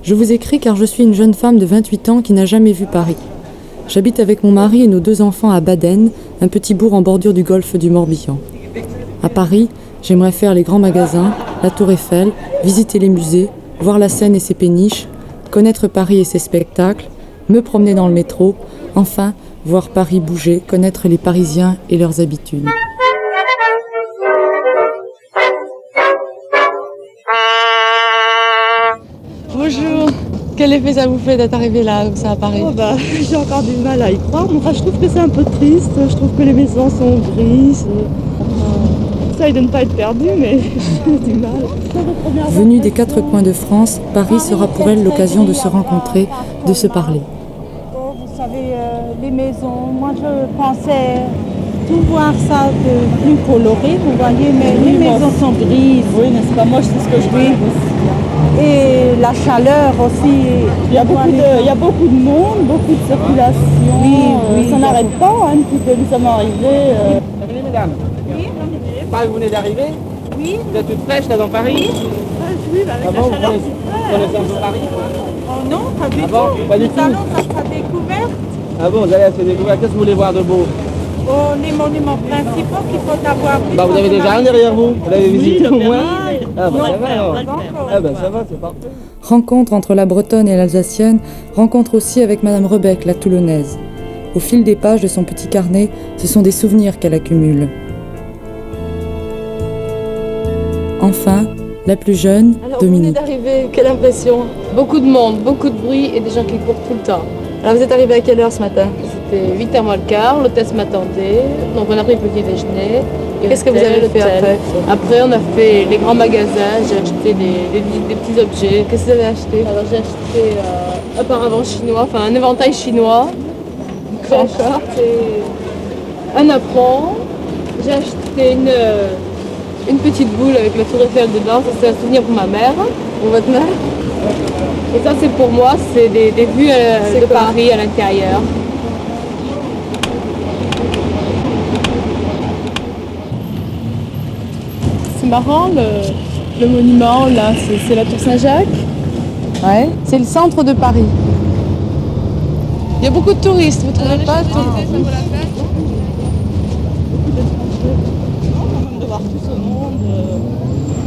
Je vous écris car je suis une jeune femme de 28 ans qui n'a jamais vu Paris. J'habite avec mon mari et nos 2 enfants à Baden, un petit bourg en bordure du golfe du Morbihan. À Paris, j'aimerais faire les grands magasins, la Tour Eiffel, visiter les musées, voir la Seine et ses péniches, connaître Paris et ses spectacles, me promener dans le métro, enfin, voir Paris bouger, connaître les Parisiens et leurs habitudes. Bonjour. Quel effet ça vous fait d'être arrivé là, comme ça, à Paris? J'ai encore du mal à y croire. Enfin, je trouve que c'est un peu triste. Je trouve que les maisons sont grises. J'essaye de ne pas être perdue, mais j'ai du mal. Venue des 4 coins de France, Paris sera pour elle l'occasion de se rencontrer, de se parler. Vous savez, les maisons, moi je pensais tout voir ça de plus coloré, vous voyez, mais les maisons sont grises. Oui, n'est-ce pas? Moi, c'est ce que je trouve aussi. Et la chaleur aussi. Il y a beaucoup de monde, beaucoup de circulation. Oui, ça n'arrête pas depuis que nous sommes arrivés. Bienvenue, mesdames. Oui, Vous venez d'arriver? oui. Vous êtes toute fraîche là dans Paris? Oui, avec Avant, vous connaissez un peu Paris? Oh non, pas du Ah bon, tout. pas du Nous tout. allons à sa découverte Ah bon, vous allez à ce découvert. Qu'est-ce que vous voulez voir de beau? aux les monuments principaux qu'il faut avoir vu. Vous avez déjà un derrière vous? Vous l'avez visité au moins? Ah Non, ça va alors. encore. Ah ça va, c'est parfait. Rencontre entre la Bretonne et l'Alsacienne, rencontre aussi avec Madame Rebec, la Toulonnaise. Au fil des pages de son petit carnet, ce sont des souvenirs qu'elle accumule. Enfin, la plus jeune, Alors, vous venez Dominique. d'arriver, quelle impression? Beaucoup de monde, beaucoup de bruit et des gens qui courent tout le temps. Alors, vous êtes arrivé à quelle heure ce matin? C'était 8h moins le quart, l'hôtesse m'attendait, donc on a pris le petit déjeuner. Qu'est-ce que vous avez fait après? Après, on a fait les grands magasins, j'ai acheté des petits objets. Qu'est-ce que vous avez acheté? Alors j'ai acheté un paravent chinois, enfin un éventail chinois. J'ai acheté un apron, j'ai acheté une petite boule avec la tour Eiffel dedans, ça c'est un souvenir pour ma mère. Pour votre mère? Et ça c'est pour moi, c'est des vues de Paris à l'intérieur. C'est marrant, le monument là, c'est la tour Saint-Jacques. Ouais. C'est le centre de Paris. Il y a beaucoup de touristes, vous trouvez pas?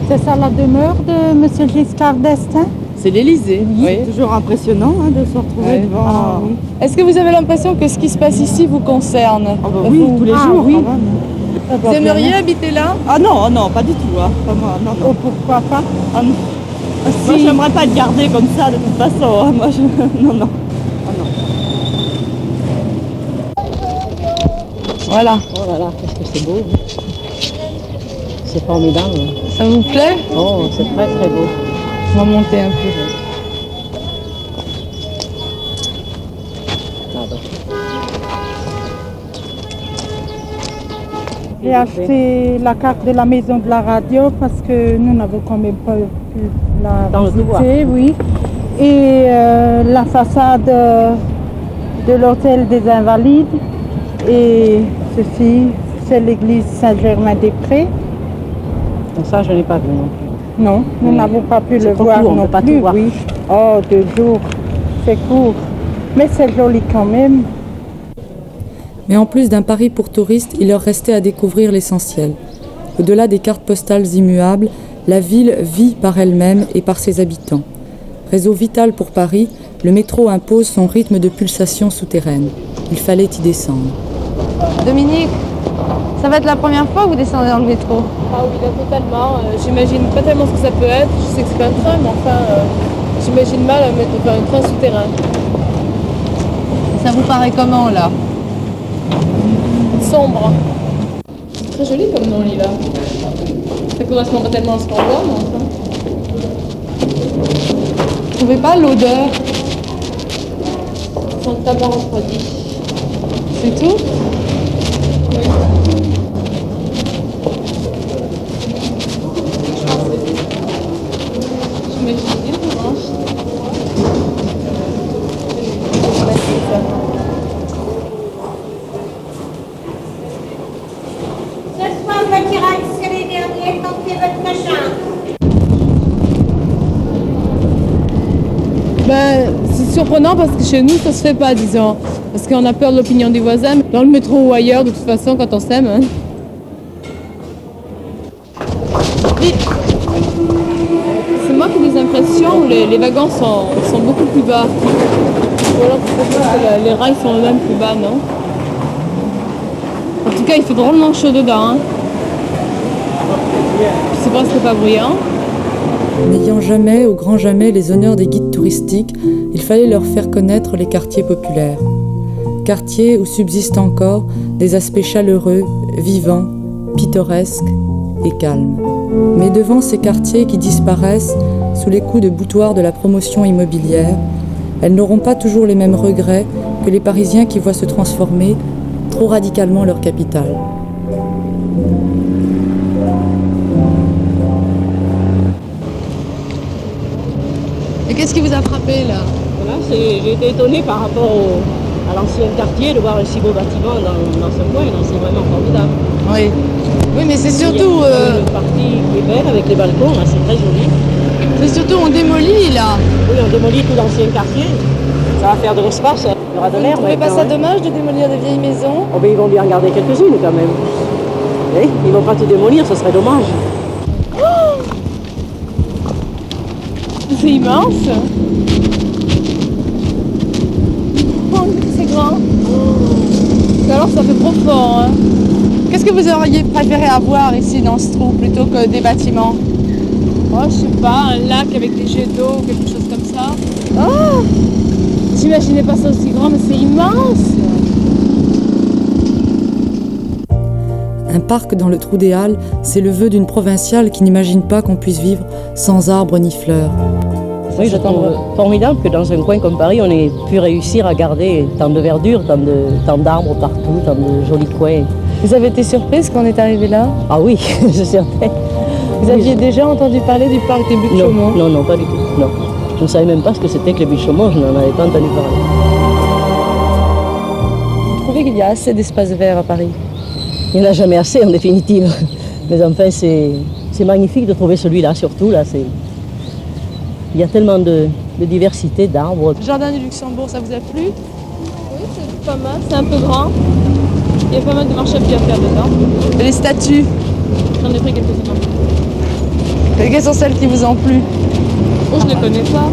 C'est ça la demeure de M. Giscard d'Estaing? C'est l'Élysée. Oui. C'est toujours impressionnant de se retrouver Ouais. devant. Ah, oui. Est-ce que vous avez l'impression que ce qui se passe ici vous concerne? Oui, tous les jours. oui. quand même. Vous aimeriez habiter là? Ah non, non, pas du tout. Pas moi, non, non. Oh, pourquoi pas? Ah, non. Moi, j'aimerais pas être gardée comme ça de toute façon. Moi, non, non. Ah, non. Voilà. Oh là là, qu'est-ce que c'est beau. C'est formidable. Ça vous plaît? Oh, c'est très très beau. On va monter un peu. J'ai acheté la carte de la maison de la radio parce que nous n'avons quand même pas pu la Dans le devoir. visiter, oui. Et la façade de l'hôtel des Invalides. Et ceci, c'est l'église Saint-Germain-des-Prés. Donc ça, je n'ai pas vu non plus. Non, nous Oui. n'avons pas pu C'est le trop voir court, on non peut pas tout plus, voir. oui. Oh, 2 jours, c'est court. Mais c'est joli quand même. Mais en plus d'un Paris pour touristes, il leur restait à découvrir l'essentiel. Au-delà des cartes postales immuables, la ville vit par elle-même et par ses habitants. Réseau vital pour Paris, le métro impose son rythme de pulsation souterraine. Il fallait y descendre. Dominique, ça va être la première fois que vous descendez dans le métro? Ah oui, là, totalement. J'imagine pas tellement ce que ça peut être. Je sais que c'est pas un train, mais enfin, j'imagine mal un train souterrain. Ça vous paraît comment là? Sombre. C'est très joli comme nom, Lila. Ça correspond pas tellement à ce qu'on voit, mais enfin. Vous trouvez pas l'odeur? Ça sent le tabac refroidi. C'est tout? J'imagine bien comment. Ce soir, le tirage, c'est les derniers, donc c'est votre machin. Ben, c'est surprenant parce que chez nous, ça se fait pas, disons. Parce qu'on a peur de l'opinion des voisins. Dans le métro ou ailleurs, de toute façon, quand on s'aime. Hein. C'est moi qui ai des impressions où les wagons sont beaucoup plus bas. Ou alors peut-être que les rails sont eux-mêmes plus bas, non? En tout cas, il fait drôlement chaud dedans. Hein. C'est presque pas bruyant. N'ayant jamais, au grand jamais, les honneurs des guides touristiques, il fallait leur faire connaître les quartiers populaires. Quartiers où subsistent encore des aspects chaleureux, vivants, pittoresques et calmes. Mais devant ces quartiers qui disparaissent sous les coups de boutoir de la promotion immobilière, elles n'auront pas toujours les mêmes regrets que les Parisiens qui voient se transformer trop radicalement leur capitale. Et qu'est-ce qui vous a frappé là? Voilà, j'ai été étonnée par rapport à l'ancien quartier de voir un si beau bâtiment dans ce coin. C'est vraiment formidable. Oui. Oui, mais c'est surtout. Il y a une partie qui est belle avec les balcons, là, c'est très joli. C'est surtout on démolit là. Oui, on démolit tout l'ancien quartier. Ça va faire de l'espace, il y aura de l'air. Vous trouvez pas ça dommage de démolir des vieilles maisons? Oh, ben, ils vont bien en garder quelques-unes quand même. Eh, ils vont pas tout démolir, ce serait dommage. C'est immense. Oh, c'est grand. Et alors ça fait profond. Hein. Qu'est-ce que vous auriez préféré avoir ici dans ce trou plutôt que des bâtiments? Oh, je sais pas, un lac avec des jets d'eau, quelque chose comme ça. Oh! J'imaginais pas ça aussi grand, mais c'est immense. Un parc dans le Trou des Halles, c'est le vœu d'une provinciale qui n'imagine pas qu'on puisse vivre sans arbres ni fleurs. Oui, je trouve formidable que dans un coin comme Paris, on ait pu réussir à garder tant de verdure, tant d'arbres partout, tant de jolis coins. Vous avez été surprise quand on est arrivé là? Ah oui, je sais. Vous aviez déjà entendu parler du parc des Buttes-Chaumont? Non, non, pas du tout. Non. Je ne savais même pas ce que c'était que les Buttes-Chaumont, je n'en avais pas entendu parler. Vous trouvez qu'il y a assez d'espaces verts à Paris? Il n'y en a jamais assez en définitive. Mais enfin, c'est magnifique de trouver celui-là, surtout. Là, il y a tellement de diversité d'arbres. Le jardin du Luxembourg, ça vous a plu? Oui, c'est pas mal, c'est un peu grand. Il y a pas mal de marche à pied à faire dedans. Et les statues? J'en ai pris quelques-unes. Et quelles sont celles qui vous ont plu? Oh, je ne les connais pas.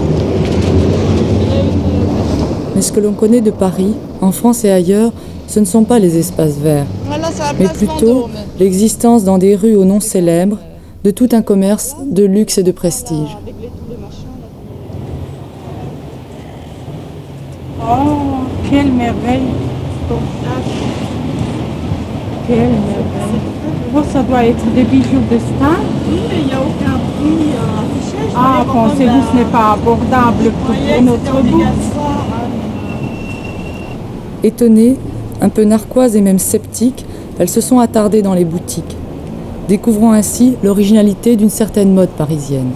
Mais ce que l'on connaît de Paris, en France et ailleurs, ce ne sont pas les espaces verts, Voilà, c'est la mais place plutôt Vendôme. l'existence dans des rues aux noms célèbres de tout un commerce de luxe et de prestige. Oh, quelle merveille! Quelle merveille! Oh, ça doit être des bijoux de star. Oui, mais il n'y a aucun prix affiché. Ah, pensez-vous ce n'est pas abordable pour notre bout? Étonnées, un peu narquoises et même sceptiques, elles se sont attardées dans les boutiques, découvrant ainsi l'originalité d'une certaine mode parisienne.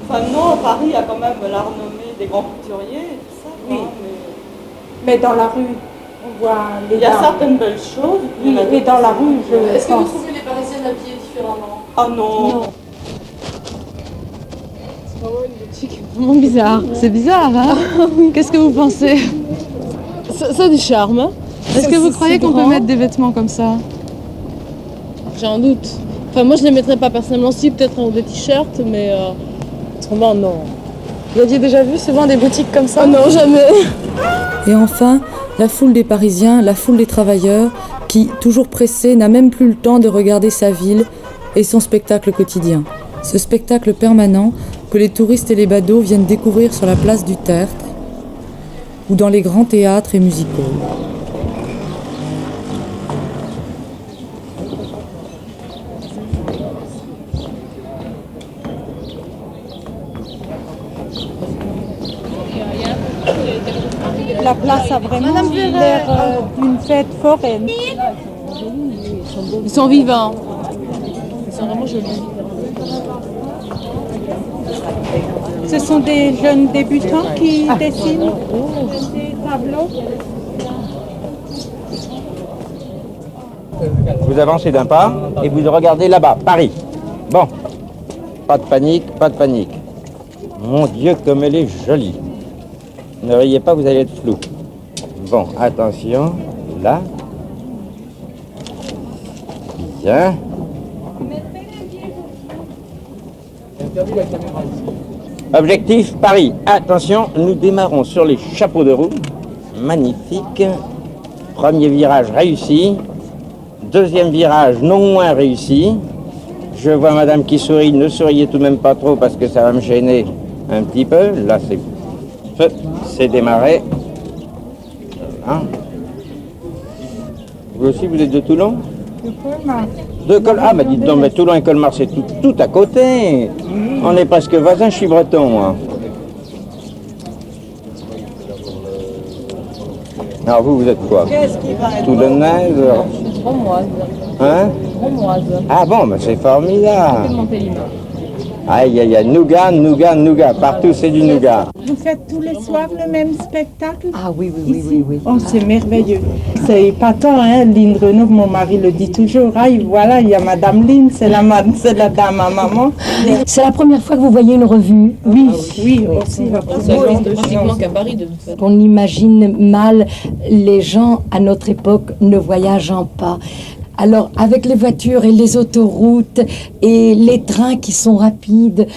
Enfin non, Paris a quand même la renommée des grands couturiers et tout ça. Oui. Mais dans la rue, on voit les Il y a dames. certaines belles choses. Oui, et dans la rue, je Est-ce que vous pense. trouvez les Parisiennes habillées différemment? Ah non. C'est vraiment une boutique. Vraiment bizarre. C'est bizarre, hein? Qu'est-ce que vous pensez? Ça a du charme. Hein. Est-ce que vous croyez qu'on peut grand. mettre des vêtements comme ça? J'en doute. Enfin, moi, je ne les mettrais pas personnellement. Si, peut-être en des t-shirts, mais autrement, non. Vous aviez déjà vu souvent des boutiques comme ça? Ah non, jamais. Et enfin, la foule des Parisiens, la foule des travailleurs, qui, toujours pressés, n'a même plus le temps de regarder sa ville et son spectacle quotidien. Ce spectacle permanent que les touristes et les badauds viennent découvrir sur la place du Tertre ou dans les grands théâtres et musicaux. La place a vraiment l'air d'une fête foraine. Ils sont vivants. Ils sont vraiment jolis. Ce sont des jeunes débutants qui dessinent des tableaux. Vous avancez d'un pas et vous regardez là-bas, Paris. Bon, pas de panique, pas de panique. Mon Dieu, comme elle est jolie. Ne riez pas, vous allez être flou. Bon, attention, là. Bien. Objectif, Paris. Attention, nous démarrons sur les chapeaux de roue. Magnifique. Premier virage réussi. Deuxième virage non moins réussi. Je vois madame qui sourit. Ne souriez tout de même pas trop parce que ça va me gêner un petit peu. Là, c'est démarré. Voilà. Vous aussi, vous êtes de Toulon? De Colmar. Ah, mais dites donc, mais Toulon et Colmar, c'est tout à côté. On est presque voisins, je suis breton, moi. Alors vous êtes quoi? Toulonnaise? Romoise. Hein? Romoise. Ah bon, mais c'est formidable. C'est Montélimar. Aïe, aïe, aïe, nougat, nougat, nougat. Partout, c'est du nougat. Vous faites tous les soirs le même spectacle? Ah oui, Ici? Oh, c'est merveilleux. C'est épatant, hein? Lynn Renaud, mon mari le dit toujours. Ah, voilà, il y a Madame Lynn, c'est la dame à maman. C'est la première fois que vous voyez une revue? Oui, oui, aussi. Ça existe pratiquement qu'à Paris, de toute façon. On imagine mal les gens à notre époque ne voyageant pas. Alors, avec les voitures et les autoroutes et les trains qui sont rapides,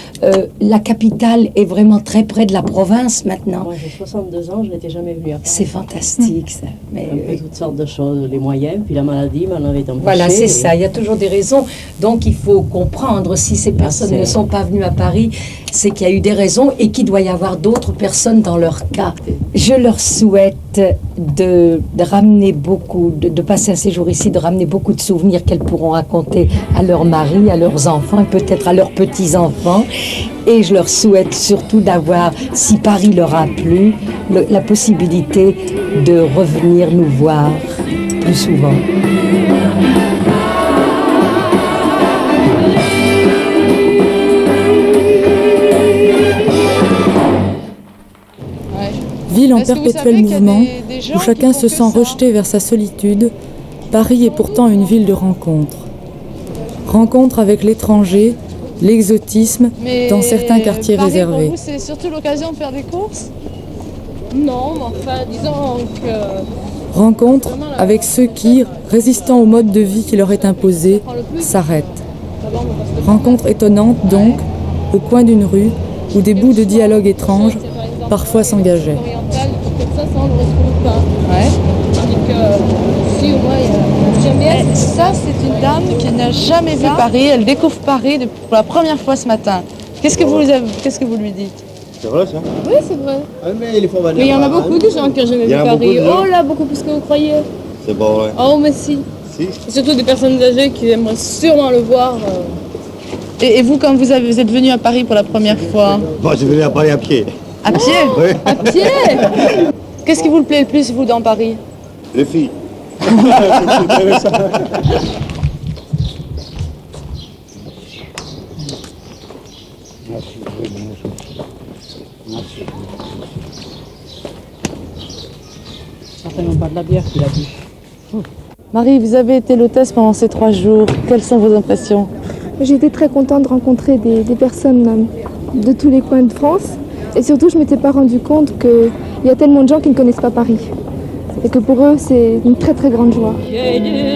la capitale est vraiment très près de la province maintenant. Moi, j'ai 62 ans, je n'étais jamais venue à Paris. C'est fantastique, ça. Mais, un peu toutes sortes de choses, les moyens, puis la maladie m'en avait empêché. voilà, c'est ça. Il y a toujours des raisons. Donc, il faut comprendre si ces personnes ne sont pas venues à Paris, c'est qu'il y a eu des raisons et qu'il doit y avoir d'autres personnes dans leur cas. Je leur souhaite de ramener beaucoup, de passer un séjour ici, de ramener beaucoup de souvenirs qu'elles pourront raconter à leurs maris, à leurs enfants et peut-être à leurs petits-enfants. Et je leur souhaite surtout d'avoir, si Paris leur a plu, la possibilité de revenir nous voir plus souvent. Ville en Est-ce que vous perpétuel savez qu'il y a mouvement, des gens où chacun qui font se que sent ça rejeté vers sa solitude, Paris est pourtant une ville de rencontres. Rencontres avec l'étranger, l'exotisme, Mais dans certains quartiers Paris, réservés. Pour vous, c'est surtout l'occasion de faire des courses? Non, mais enfin, disons que... Rencontres avec ceux qui, résistant au mode de vie qui leur est imposé, s'arrêtent. Rencontres étonnantes donc, au coin d'une rue, où des bouts de dialogue étranges parfois s'engageaient. Orientale, peut-être ça, on le retrouve pas. Ouais. Tandis que, si, au moins, j'aime bien... Ça, c'est une dame qui n'a jamais vu Paris. Elle découvre Paris pour la première fois ce matin. Qu'est-ce que vous lui dites? C'est vrai ça? Oui, c'est vrai. Ah, mais il faut venir. Mais il y en a beaucoup de gens qui n'ont jamais Il vu y en a beaucoup Paris. de gens. Oh là, beaucoup plus que vous croyez. C'est bon, ouais. Oh, mais si. Si. Et surtout des personnes âgées qui aimeraient sûrement le voir. Et vous, quand vous êtes venu à Paris pour la première fois? Bon, je venais à Paris à pied. À pied? Oui. À pied. Qu'est-ce qui vous plaît le plus, vous, dans Paris? Les filles. C'est intéressant. Certainement pas de la bière qu'il a bu. Marie, vous avez été l'hôtesse pendant ces 3 jours. Quelles sont vos impressions? J'ai été très contente de rencontrer des personnes de tous les coins de France. Et surtout, je ne m'étais pas rendu compte qu'il y a tellement de gens qui ne connaissent pas Paris. Et que pour eux, c'est une très très grande joie. Yeah, yeah.